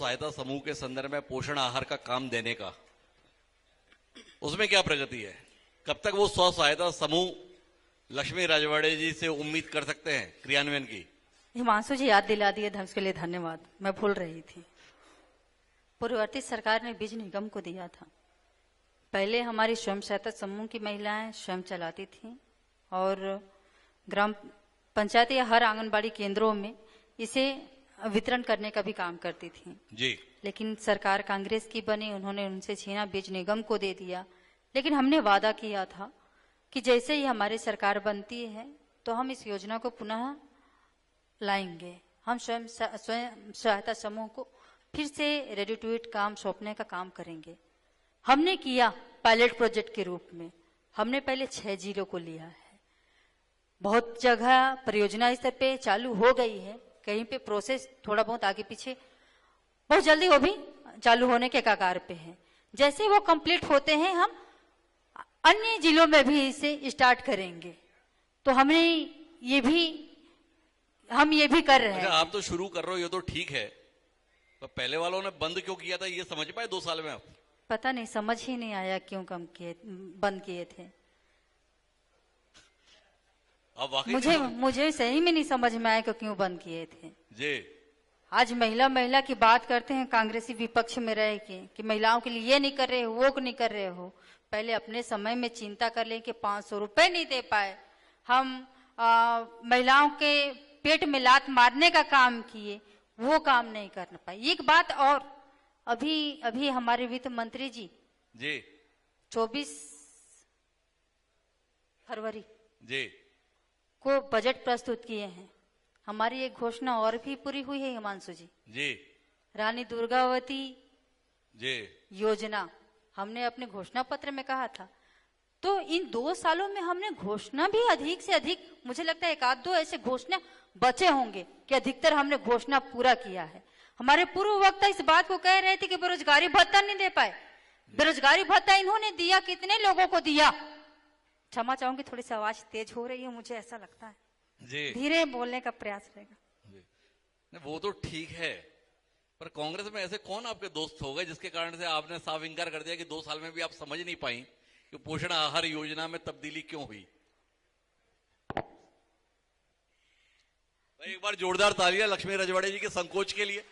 सहायता समूह के संदर्भ में पोषण आहार का काम देने का, उसमें क्या प्रगति है? कब तक वो स्व सहायता समूह लक्ष्मी राजवाड़े जी से उम्मीद कर सकते हैं क्रियान्वयन की? हिमांशु जी याद दिला दिए धर्म के लिए धन्यवाद, मैं भूल रही थी। पूर्ववर्ती सरकार ने बीज निगम को दिया था। पहले हमारी स्वयं सहायता समूह की महिलाएं स्वयं चलाती थी और ग्राम पंचायत या हर आंगनबाड़ी केंद्रों में इसे वितरण करने का भी काम करती थी जी। लेकिन सरकार कांग्रेस की बनी, उन्होंने उनसे छीना, बीज निगम को दे दिया। लेकिन हमने वादा किया था कि जैसे ही हमारी सरकार बनती है तो हम इस योजना को पुनः लाएंगे। हम स्वयं सहायता समूह को फिर से रेडी टू ईट काम सौंपने का काम करेंगे। हमने किया पायलट प्रोजेक्ट के रूप में, हमने पहले 6 जिलों को लिया है। बहुत जगह परियोजना स्तर पे चालू हो गई है, कहीं पे प्रोसेस थोड़ा बहुत आगे पीछे, बहुत जल्दी वो भी चालू होने के कगार पे है। जैसे वो कंप्लीट होते हैं हम अन्य जिलों में भी इसे स्टार्ट करेंगे। तो हम ये भी कर रहे हैं। आप तो शुरू कर रहे हो, ये तो ठीक है, तो पहले वालों ने बंद क्यों किया था ये समझ पाए 2 साल में आप? पता नहीं, समझ ही नहीं आया क्यों बंद किए थे। मुझे सही में नहीं समझ में आया क्यों बंद किए थे जी। आज महिला की बात करते हैं कांग्रेसी विपक्ष में रह के कि महिलाओं के लिए ये नहीं कर रहे हो, वो नहीं कर रहे हो। पहले अपने समय में चिंता कर ले कि 500 रुपए नहीं दे पाए, हम महिलाओं के पेट में लात मारने का काम किए, वो काम नहीं कर पाए। एक बात और, अभी हमारे वित्त मंत्री जी 24 फरवरी जी को बजट प्रस्तुत किए हैं। हमारी एक घोषणा और भी पूरी हुई है हिमांशु जी। रानी दुर्गावती जी योजना हमने अपने घोषणा पत्र में कहा था। तो इन 2 सालों में हमने घोषणा भी अधिक से अधिक, मुझे लगता है 1-2 ऐसे घोषणा बचे होंगे कि अधिकतर हमने घोषणा पूरा किया है। हमारे पूर्व वक्ता इस बात को कह रहे थे कि बेरोजगारी भत्ता नहीं दे पाए। बेरोजगारी भत्ता इन्होंने दिया, कितने लोगों को दिया? क्षमा चाहूंगी, थोड़ी सी आवाज तेज हो रही है, मुझे ऐसा लगता है जी। धीरे बोलने का प्रयास रहेगा। वो तो ठीक है, पर कांग्रेस में ऐसे कौन आपके दोस्त हो गए जिसके कारण से आपने साफ इंकार कर दिया कि 2 साल में भी आप समझ नहीं पाई कि पोषण आहार योजना में तब्दीली क्यों हुई? एक बार जोरदार तालियां लक्ष्मी राजवाड़े जी के संकोच के लिए।